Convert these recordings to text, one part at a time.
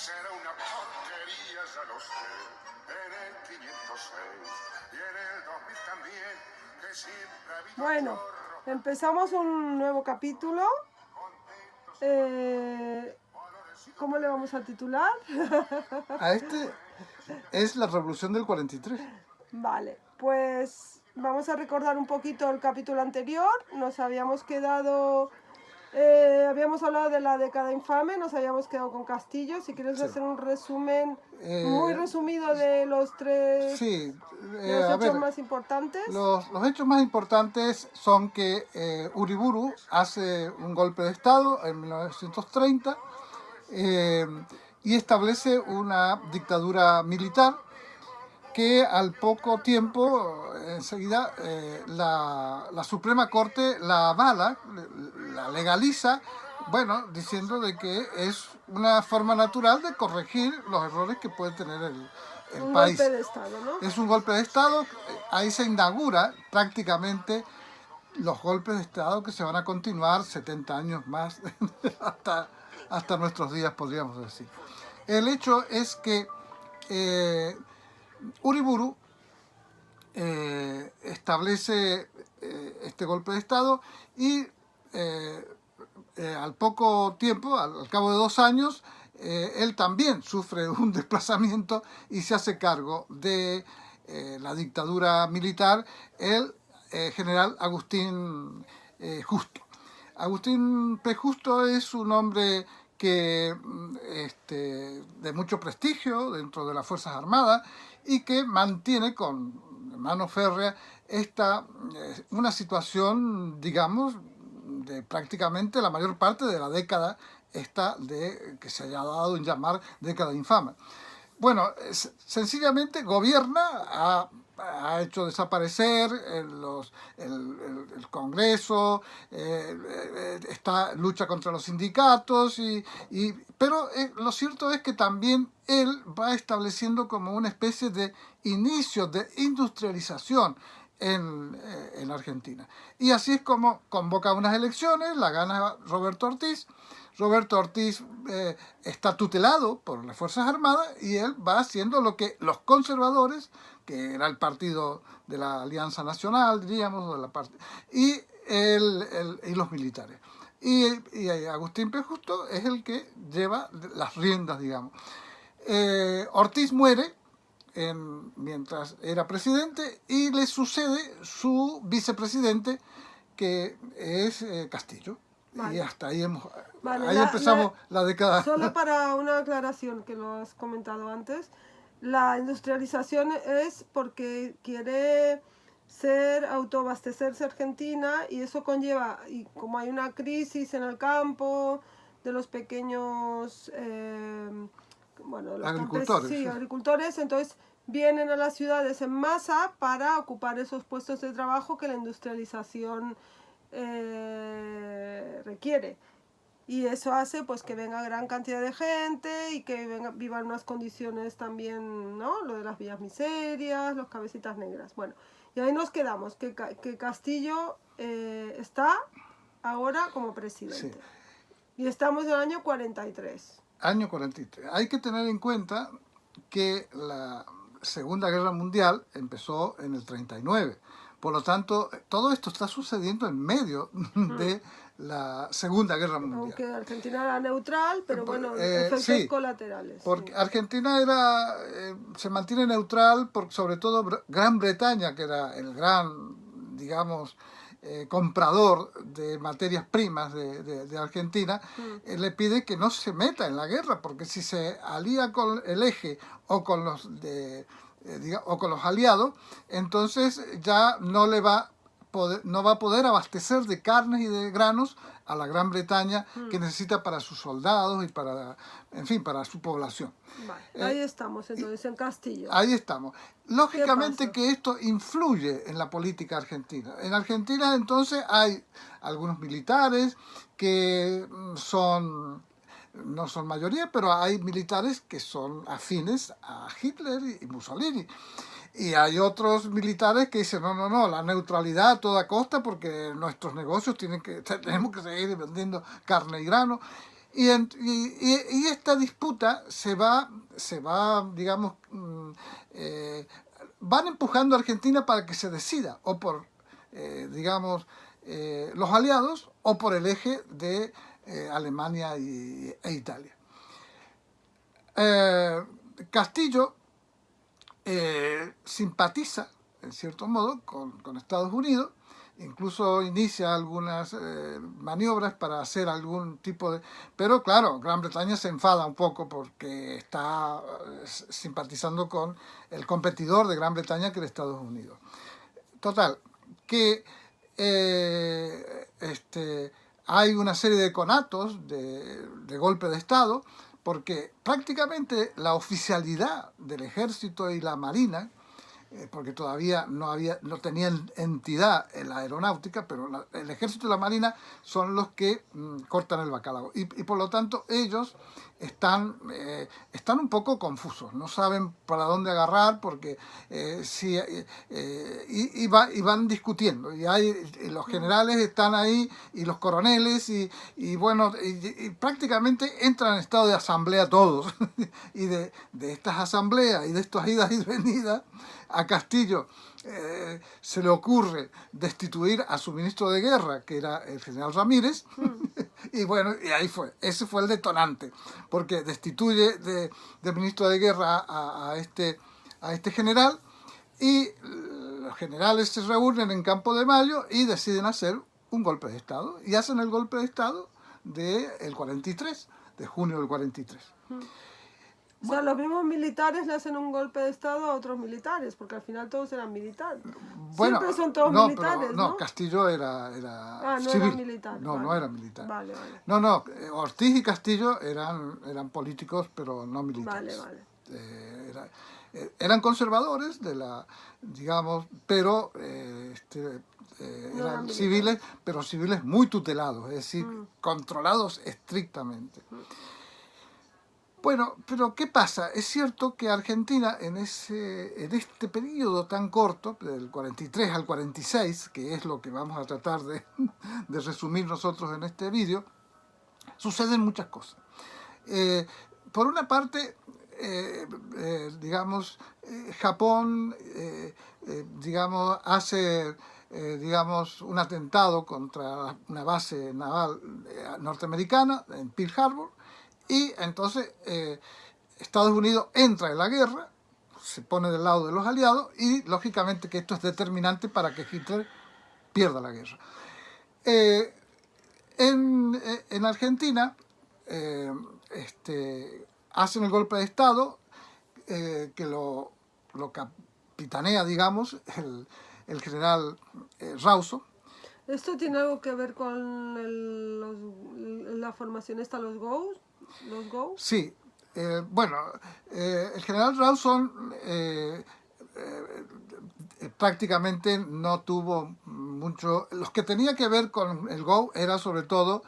Será una porquería, ya lo sé, en el 506 y en el 2000 también, que siempre ha habido Bueno, chorros, empezamos un nuevo capítulo. ¿Cómo le vamos a titular? A este es la Revolución del 43. Vale, pues vamos a recordar un poquito el capítulo anterior. Nos habíamos quedado... habíamos hablado de la década infame, nos habíamos quedado con Castillo. Si quieres Sí. hacer un resumen muy resumido de los tres... Sí, de los a hechos ver, más importantes. los hechos más importantes son que Uriburu hace un golpe de Estado en 1930 y establece una dictadura militar que al poco tiempo, enseguida, la Suprema Corte la avala, la legaliza, bueno, diciendo de que es una forma natural de corregir los errores que puede tener el Un país. golpe de Estado, ¿no? Es un golpe de Estado, ahí se inaugura prácticamente los golpes de Estado que se van a continuar 70 años más, hasta nuestros días, podríamos decir. El hecho es que Uriburu establece este golpe de Estado y al poco tiempo, al cabo de 2 años, él también sufre un desplazamiento y se hace cargo de la dictadura militar el general Agustín Justo. Agustín P. Justo es un hombre que de mucho prestigio dentro de las Fuerzas Armadas y que mantiene con mano férrea una situación, digamos, de prácticamente la mayor parte de la década que se haya dado en llamar década infame. Bueno, sencillamente gobierna, ha hecho desaparecer el Congreso, lucha contra los sindicatos, pero lo cierto es que también él va estableciendo como una especie de inicio de industrialización en Argentina. Y así es como convoca unas elecciones, la gana Roberto Ortiz. Roberto Ortiz está tutelado por las Fuerzas Armadas y él va haciendo lo que los conservadores, que era el partido de la Alianza Nacional, diríamos, y los militares. Y Agustín P. Justo es el que lleva las riendas, digamos. Ortiz muere mientras era presidente y le sucede su vicepresidente, que es Castillo. Vale. Y hasta ahí empezamos la década. Solo para una aclaración que lo has comentado antes, la industrialización es porque quiere autoabastecerse Argentina y eso conlleva, y como hay una crisis en el campo de los pequeños los agricultores, agricultores, entonces vienen a las ciudades en masa para ocupar esos puestos de trabajo que la industrialización requiere. Y eso hace pues que venga gran cantidad de gente y que vivan unas condiciones también, ¿no? Lo de las villas miserias, los cabecitas negras. Bueno, y ahí nos quedamos, que Castillo está ahora como presidente. Sí. Y estamos en el año 43. Año 43. Hay que tener en cuenta que la Segunda Guerra Mundial empezó en el 39. Por lo tanto, todo esto está sucediendo en medio de la Segunda Guerra Mundial. Aunque Argentina era neutral, pero bueno, efectos sí, colaterales. Porque sí. Argentina se mantiene neutral, sobre todo Gran Bretaña, que era el gran, digamos, comprador de materias primas de Argentina, le pide que no se meta en la guerra, porque si se alía con el eje o con los aliados, entonces ya no va a poder abastecer de carnes y de granos a la Gran Bretaña que necesita para sus soldados y para su población. Vale, ahí estamos entonces en Castillo. Ahí estamos. Lógicamente que esto influye en la política argentina. En Argentina entonces hay algunos militares que no son mayoría, pero hay militares que son afines a Hitler y Mussolini. Y hay otros militares que dicen, no, la neutralidad a toda costa porque nuestros negocios tenemos que seguir vendiendo carne y grano. Y esta disputa digamos, van empujando a Argentina para que se decida, o por, digamos, los aliados, o por el eje de Alemania e Italia. Castillo simpatiza, en cierto modo, con Estados Unidos, incluso inicia algunas maniobras para hacer algún tipo de... Pero claro, Gran Bretaña se enfada un poco porque está simpatizando con el competidor de Gran Bretaña, que era Estados Unidos. Total, que hay una serie de conatos de golpe de Estado, porque prácticamente la oficialidad del ejército y la marina, porque todavía no tenían entidad en la aeronáutica, pero el ejército y la marina son los que cortan el bacalao. Y por lo tanto ellos están un poco confusos, no saben para dónde agarrar, porque y van discutiendo. Y los generales están ahí, y los coroneles, y bueno, y prácticamente entran en estado de asamblea todos. Y de estas asambleas y de estas idas y venidas, a Castillo se le ocurre destituir a su ministro de guerra, que era el general Ramírez, y bueno, y ahí ese fue el detonante, porque destituye de ministro de guerra a este general, y los generales se reúnen en Campo de Mayo y deciden hacer un golpe de Estado, y hacen el golpe de Estado del 43, de junio del 43. O sea, los mismos militares le hacen un golpe de Estado a otros militares, porque al final todos eran militares. Bueno, siempre son todos militares, pero, ¿no? Castillo era no civil. era militar. No, vale. no era militar. Vale. No, Ortiz y Castillo eran políticos, pero no militares. Vale. Eran conservadores digamos, pero eran civiles, pero civiles muy tutelados, es decir, controlados estrictamente. Bueno, pero ¿qué pasa? Es cierto que Argentina en este periodo tan corto, del 43 al 46, que es lo que vamos a tratar de resumir nosotros en este vídeo, suceden muchas cosas. Por una parte, digamos, Japón digamos, hace un atentado contra una base naval norteamericana en Pearl Harbor, y entonces Estados Unidos entra en la guerra, se pone del lado de los aliados, y lógicamente que esto es determinante para que Hitler pierda la guerra. En Argentina hacen el golpe de Estado, que lo capitanea, digamos, el general Rawson. ¿Esto tiene algo que ver con la formación esta, los GOUS? Sí, bueno, el general Rawson prácticamente no tuvo mucho. Los que tenía que ver con el GO era sobre todo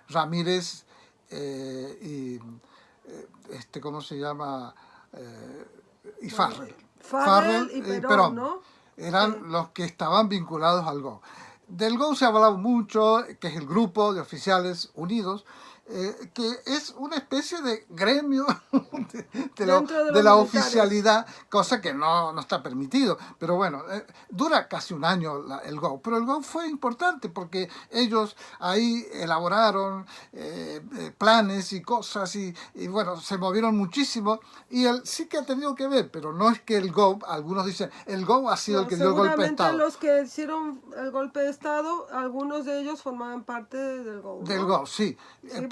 Ramírez y ¿cómo se llama? Y Farrell. Farrell y Perón, ¿no? Eran los que estaban vinculados al GO. Del GO se ha hablado mucho, que es el Grupo de Oficiales Unidos, que es una especie de gremio de la oficialidad, cosa que no está permitido. Pero bueno, dura casi un año el GO. Pero el GO fue importante porque ellos ahí elaboraron planes y cosas, y bueno, se movieron muchísimo. Y él sí que ha tenido que ver, pero no es que el GO, algunos dicen, el GO ha sido el que dio el golpe de Estado. Los que hicieron el golpe de Estado, algunos de ellos formaban parte del GO, ¿no? Del GO, sí.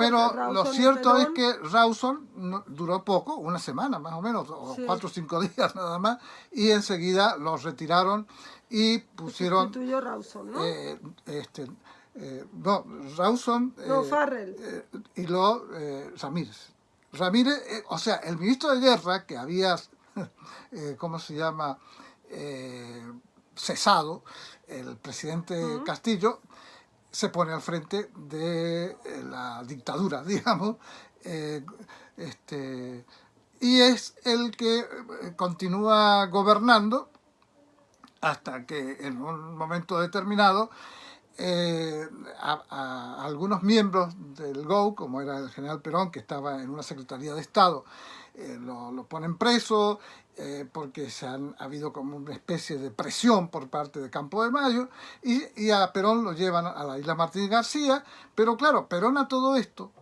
Pero lo cierto es que Rawson duró poco, una semana más o menos, o 4 o 5 días nada más, y enseguida los retiraron y pusieron... Sustituyó Rawson, ¿no? Rawson... Farrell. Y Ramírez. Ramírez, o sea, el ministro de Guerra, que había, ¿cómo se llama?, cesado, el presidente Castillo, se pone al frente de la dictadura, digamos, y es el que continúa gobernando hasta que en un momento determinado a algunos miembros del GO, como era el general Perón, que estaba en una Secretaría de Estado, lo ponen preso porque ha habido como una especie de presión por parte de Campo de Mayo, y a Perón lo llevan a la isla Martínez García, pero claro, Perón a todo esto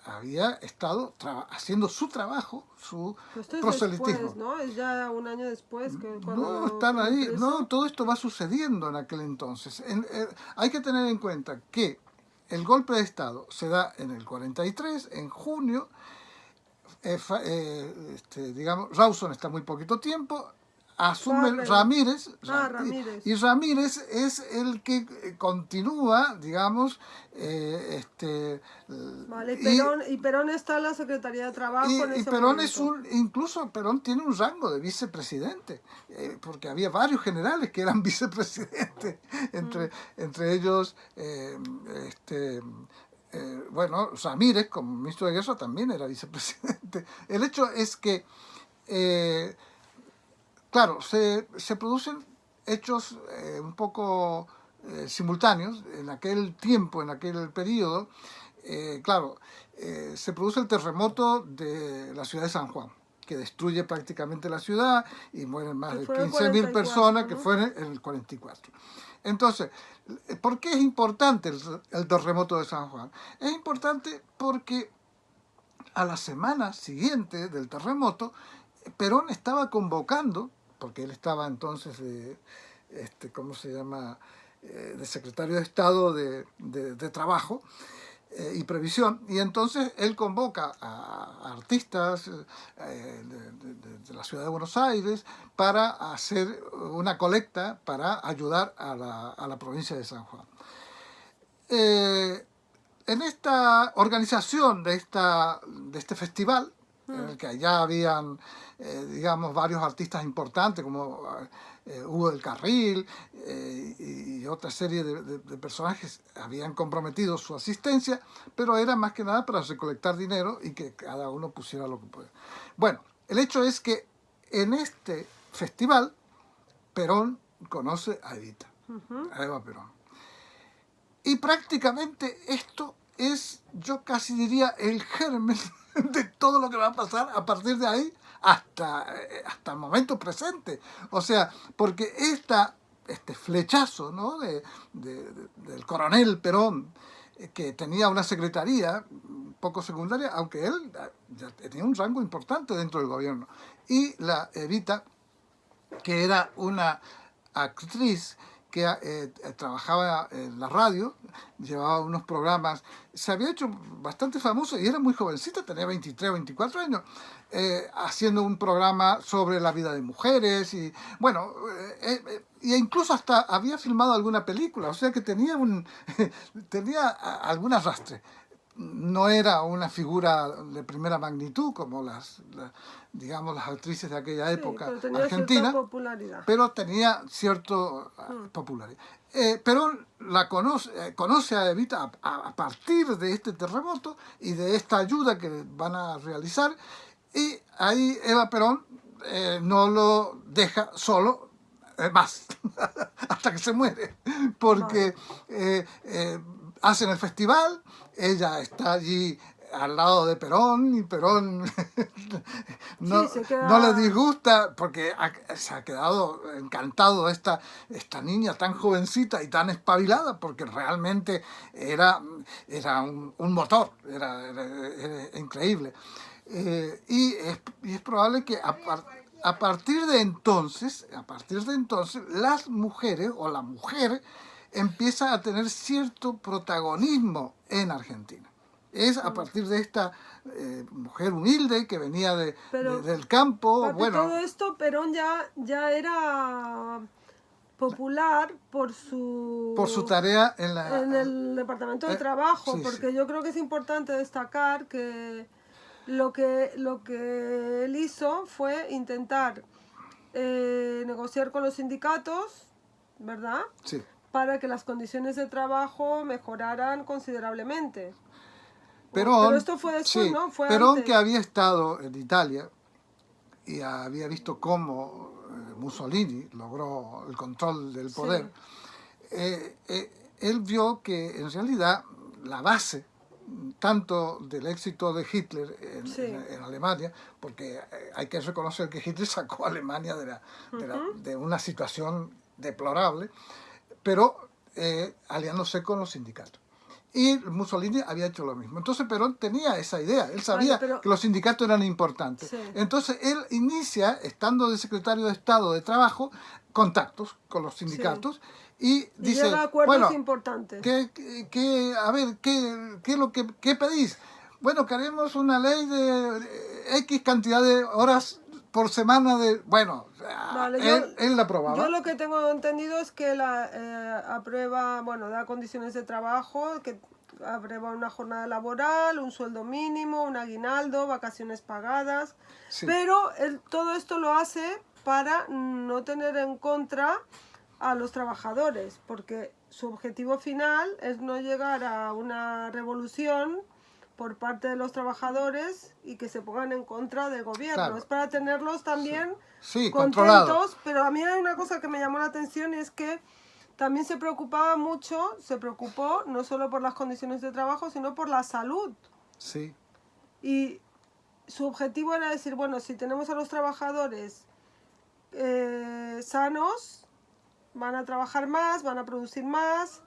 había estado haciendo su trabajo, su Pero esto es proselitismo. después, ¿no? Es ya un año después que cuando No, lo están ponen ahí. preso. No, todo esto va sucediendo en aquel entonces. Hay que tener en cuenta que el golpe de Estado se da en el 43, en junio. Digamos, Rawson está muy poquito tiempo. Asume Farrell. Ramírez, Ramírez. y Ramírez es el que continúa, digamos, Vale, y y Perón está en la Secretaría de Trabajo en y ese Perón momento. incluso Perón tiene un rango de vicepresidente, porque había varios generales que eran vicepresidentes, entre ellos, bueno, Ramírez, como ministro de Guerra, también era vicepresidente. El hecho es que, claro, se producen hechos un poco simultáneos en aquel tiempo, en aquel periodo. Claro, se produce el terremoto de la ciudad de San Juan, que destruye prácticamente la ciudad y mueren más Que de fue en el 15.000 personas, 44, que ¿no? fue en el 44. Entonces, ¿por qué es importante el terremoto de San Juan? Es importante porque a la semana siguiente del terremoto, Perón estaba convocando, porque él estaba entonces de, ¿cómo se llama?, de secretario de Estado de Trabajo y Previsión, y entonces él convoca a artistas de la ciudad de Buenos Aires para hacer una colecta para ayudar a la provincia de San Juan. En esta organización de este festival, en el que ya habían, digamos, varios artistas importantes como Hugo del Carril y otra serie de personajes habían comprometido su asistencia, pero era más que nada para recolectar dinero y que cada uno pusiera lo que pueda. Bueno, el hecho es que en este festival Perón conoce a Evita, a Eva Perón. Y prácticamente esto es, yo casi diría, el germen de todo lo que va a pasar a partir de ahí hasta el momento presente. O sea, porque este flechazo, ¿no?, del coronel Perón, que tenía una secretaría un poco secundaria, aunque él ya tenía un rango importante dentro del gobierno. Y la Evita, que era una actriz que trabajaba en la radio, llevaba unos programas, se había hecho bastante famosa y era muy jovencita, tenía 23 o 24 años, haciendo un programa sobre la vida de mujeres y, bueno, e incluso hasta había filmado alguna película, o sea que tenía tenía algún arrastre. No era una figura de primera magnitud como digamos, las actrices de aquella época pero tenía argentina, cierta popularidad. pero tenía cierto popularidad. Perón conoce a Evita a partir de este terremoto y de esta ayuda que van a realizar, y ahí Eva Perón no lo deja solo más hasta que se muere, porque hacen el festival, ella está allí al lado de Perón y Perón no, Sí, no le disgusta porque se ha quedado encantado esta niña tan jovencita y tan espabilada, porque realmente era un motor, era increíble. Y es probable que a partir de entonces, las mujeres o la mujer empieza a tener cierto protagonismo en Argentina. Es a partir de esta mujer humilde que venía del campo. Bueno, todo esto, Perón ya era popular por su tarea en el Departamento de Trabajo, sí, porque yo creo que es importante destacar que lo que él hizo fue intentar negociar con los sindicatos, ¿verdad?, sí. para que las condiciones de trabajo mejoraran considerablemente. Perón, pero esto fue después, sí, ¿no? Fue Perón, antes. que había estado en Italia y había visto cómo Mussolini logró el control del poder, él vio que en realidad la base tanto del éxito de Hitler Sí. en Alemania, porque hay que reconocer que Hitler sacó a Alemania de una situación deplorable, pero aliándose con los sindicatos. Y Mussolini había hecho lo mismo. Entonces Perón tenía esa idea, él sabía Vale, pero- que los sindicatos eran importantes. Sí. Entonces él inicia, estando de secretario de Estado de Trabajo, contactos con los sindicatos y Y dice, llega a acuerdos bueno, importantes. a ver, ¿qué pedís? Bueno, queremos una ley de X cantidad de horas por semana de... Bueno, Vale, él la aprobaba. Yo lo que tengo entendido es que aprueba, bueno, da condiciones de trabajo, que aprueba una jornada laboral, un sueldo mínimo, un aguinaldo, vacaciones pagadas, Sí. pero todo esto lo hace para no tener en contra a los trabajadores, porque su objetivo final es no llegar a una revolución por parte de los trabajadores y que se pongan en contra del gobierno. Claro. Es para tenerlos también Sí, contentos, controlado. pero a mí hay una cosa que me llamó la atención y es que también se preocupó no solo por las condiciones de trabajo, sino por la salud. Sí. Y su objetivo era decir, bueno, si tenemos a los trabajadores sanos, van a trabajar más, van a producir más.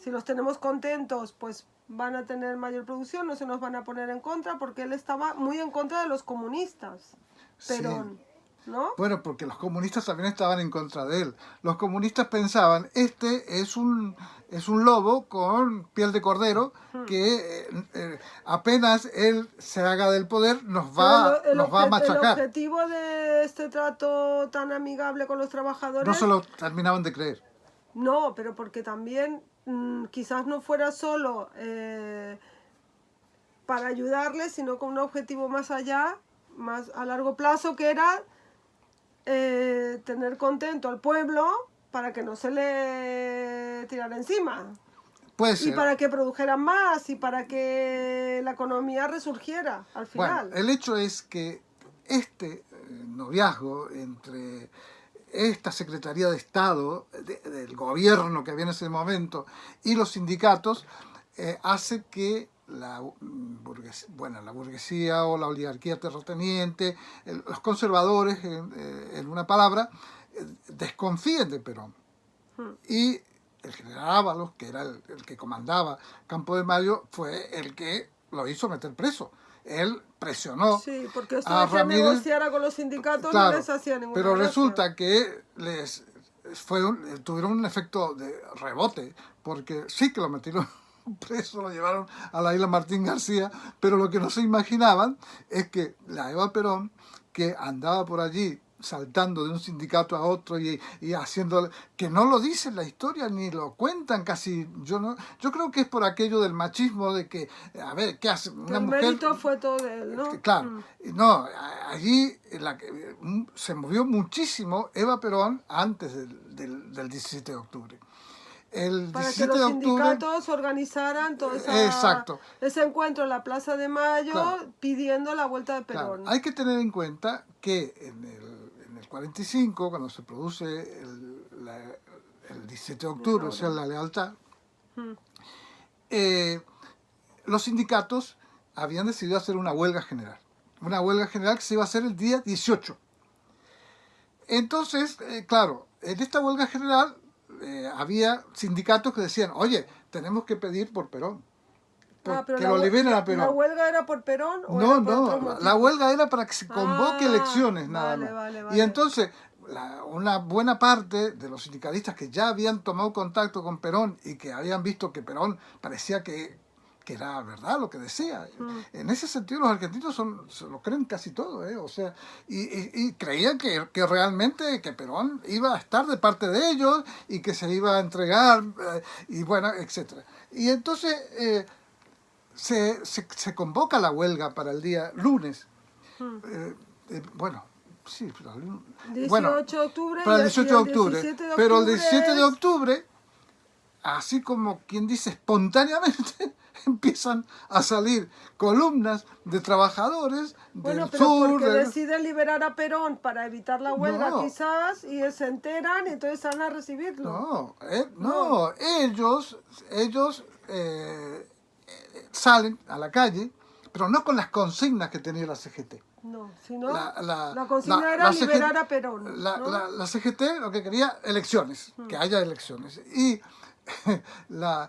Si los tenemos contentos, pues van a tener mayor producción, no se nos van a poner en contra, porque él estaba muy en contra de los comunistas. Perón, ¿no? Bueno, porque los comunistas también estaban en contra de él. Los comunistas pensaban, este es un lobo con piel de cordero que apenas él se haga del poder nos va a El machacar. objetivo de este trato tan amigable con los trabajadores... No se lo terminaban de creer. No, pero porque también quizás no fuera solo para ayudarles, sino con un objetivo más allá, más a largo plazo, que era tener contento al pueblo para que no se le tirara encima. Puede Y ser. para que produjeran más y para que la economía resurgiera al final. Bueno, el hecho es que este noviazgo entre esta Secretaría de Estado, del gobierno que había en ese momento, y los sindicatos, hace que la burguesía o la oligarquía terrateniente, los conservadores, en una palabra, desconfíen de Perón. Y el general Ábalos, que era el que comandaba Campo de Mayo, fue el que lo hizo meter preso. Él presionó Sí, porque esto a de que Ramírez, negociara con los sindicatos claro, no les hacía ninguna pero gracia. resulta que tuvieron un efecto de rebote, porque sí que lo metieron preso, lo llevaron a la isla Martín García, pero lo que no se imaginaban es que la Eva Perón, que andaba por allí saltando de un sindicato a otro y haciendo, que no lo dice la historia ni lo cuentan casi, yo creo que es por aquello del machismo de que, a ver, ¿qué hace una el mujer? mérito fue todo de él, ¿no? Claro, no, allí se movió muchísimo Eva Perón antes del 17 de octubre. El Para que 17 los de octubre, sindicatos organizaran todo exacto. ese encuentro en la Plaza de Mayo, Claro. pidiendo la vuelta de Perón. Claro, hay que tener en cuenta que en el 45, cuando se produce el 17 de octubre, o sea, la lealtad, los sindicatos habían decidido hacer una huelga general. Una huelga general que se iba a hacer el día 18. Entonces, claro, en esta huelga general había sindicatos que decían, oye, tenemos que pedir por Perón. Que lo liberen a Perón. ¿La huelga era por Perón o No, era por otros la motivos? huelga era para que se convoque elecciones, nada vale, más. vale. Y entonces, una buena parte de los sindicalistas que ya habían tomado contacto con Perón y que habían visto que Perón parecía que era verdad lo que decía. En ese sentido, los argentinos se lo creen casi todo, ¿eh? O sea, y creían que realmente que Perón iba a estar de parte de ellos y que se iba a entregar, y bueno, etcétera. Y entonces se convoca la huelga para el día lunes. Bueno, sí, 18 de octubre para el y 18 de octubre. 17 de Pero el octubre 17 de octubre así como quien dice espontáneamente, empiezan a salir columnas de trabajadores Bueno, del pero sur. porque deciden liberar a Perón para evitar la huelga No. quizás, y se enteran y entonces van a recibirlo. No, ellos salen a la calle, pero no con las consignas que tenía la CGT. No, sino La la consigna era CGT liberar a Perón. ¿no? la CGT lo que quería, elecciones, que haya elecciones. Y la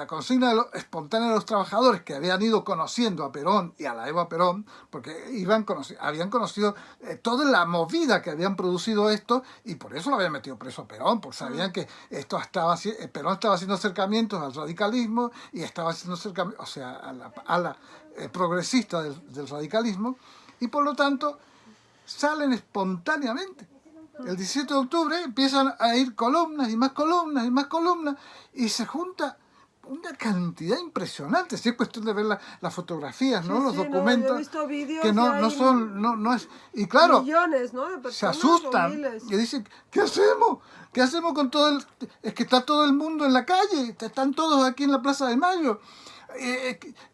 consigna espontánea de los trabajadores que habían ido conociendo a Perón y a la Eva Perón, porque habían conocido toda la movida que habían producido esto, y por eso lo habían metido preso a Perón, porque sabían que Perón estaba haciendo acercamientos al radicalismo y estaba haciendo acercamientos, o sea, a la progresista del radicalismo, y por lo tanto salen espontáneamente. El 17 de octubre empiezan a ir columnas y más columnas y más columnas, y se junta una cantidad impresionante. Si es cuestión de ver las fotografías, ¿no? Sí, los sí, documentos, yo he visto vídeos que y no hay son, no es. Y claro, millones, ¿no? de personas, se o asustan miles. y dicen, ¿qué hacemos? ¿Qué hacemos con es que está todo el mundo en la calle, están todos aquí en la Plaza de Mayo?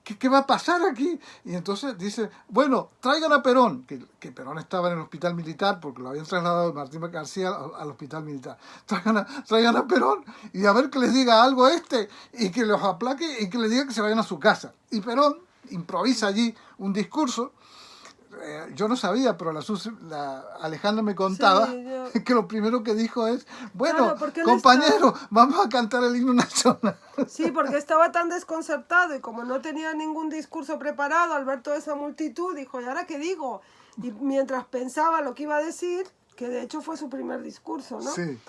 ¿Qué va a pasar aquí? Y entonces dice, bueno, traigan a Perón, que Perón estaba en el hospital militar porque lo habían trasladado de Martín García al hospital militar. Traigan a Perón y a ver que les diga algo y que los aplaque y que les diga que se vayan a su casa. Y Perón improvisa allí un discurso. Yo no sabía, pero Alejandra me contaba que lo primero que dijo es, bueno, claro, compañeros, vamos a cantar el himno nacional. Sí, porque estaba tan desconcertado y como no tenía ningún discurso preparado, al ver toda esa multitud, dijo, ¿y ahora qué digo? Y mientras pensaba lo que iba a decir, que de hecho fue su primer discurso, ¿no? Sí.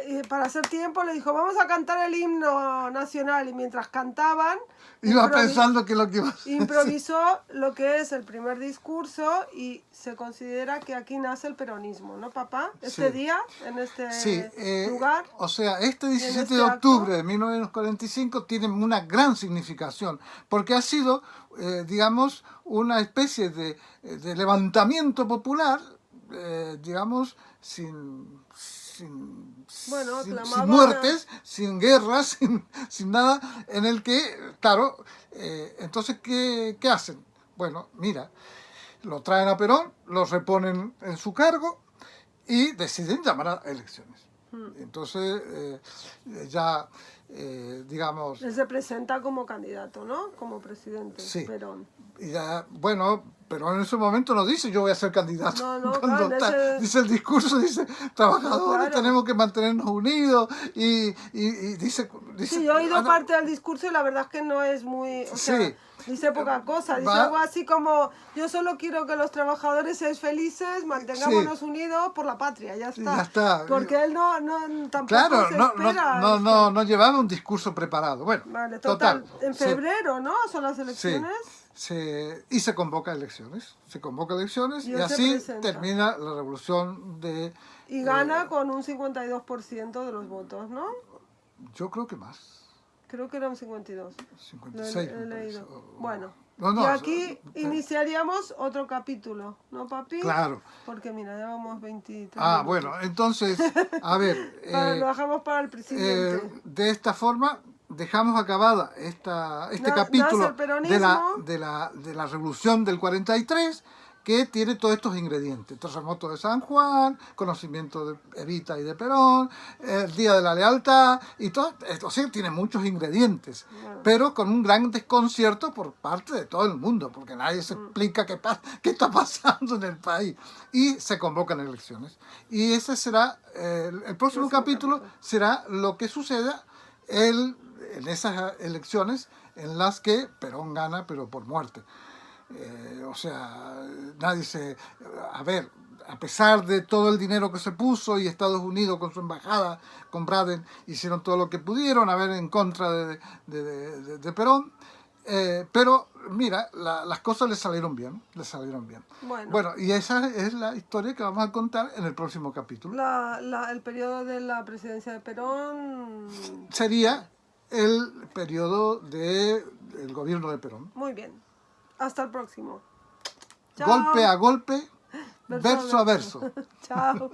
Y para hacer tiempo le dijo, vamos a cantar el himno nacional, y mientras cantaban iba pensando que lo que iba a decir. Improvisó lo que es el primer discurso, y se considera que aquí nace el peronismo, ¿no, papá? Este día, en este lugar. O sea, este 17 de acto octubre de 1945 tiene una gran significación, porque ha sido, digamos, una especie de levantamiento popular, digamos, sin muertes, sin guerras, sin nada, en el que, claro, entonces, ¿qué hacen? Bueno, mira, lo traen a Perón, lo reponen en su cargo y deciden llamar a elecciones. Entonces, digamos... Él se presenta como candidato, ¿no? Como presidente, sí. Perón. Y ya, bueno, pero en ese momento no dice yo voy a ser candidato. No, Cuando claro, dice el discurso, dice trabajadores, no, claro. tenemos que mantenernos unidos y dice... Sí, yo he oído parte del discurso y la verdad es que no es muy... O sea, dice poca cosa, dice algo así como, yo solo quiero que los trabajadores seáis felices, mantengámonos unidos por la patria, ya está. Ya está. Porque él tampoco claro, se espera. No llevaba un discurso preparado. Bueno, vale, total. En febrero, ¿no? Son las elecciones. Y se convoca elecciones. Se convoca elecciones y así termina la revolución de... Y gana con un 52% de los votos, ¿no? Yo creo que más. Creo que era un 52. 56. Lo he leído. Bueno. No, y aquí iniciaríamos otro capítulo, ¿no, papi? Claro. Porque mira, ya vamos 23 minutos. Bueno, entonces, a ver... lo dejamos para el presidente. De esta forma dejamos acabada este capítulo de la revolución del 43, que tiene todos estos ingredientes: terremoto de San Juan, conocimiento de Evita y de Perón, el Día de la Lealtad, y todo esto. O sea, tiene muchos ingredientes, pero con un gran desconcierto por parte de todo el mundo, porque nadie se explica qué está pasando en el país, y se convocan elecciones. Y ese será, el próximo capítulo será lo que suceda en esas elecciones en las que Perón gana, pero por muerte. O sea, nadie a ver, a pesar de todo el dinero que se puso, y Estados Unidos con su embajada, con Braden, hicieron todo lo que pudieron a ver en contra de Perón, pero mira, las cosas le salieron bien. Bueno, y esa es la historia que vamos a contar en el próximo capítulo. El periodo de la presidencia de Perón sería el periodo del gobierno de Perón. Muy bien. Hasta el próximo. Chao. Golpe a golpe, verso a verso. Chao.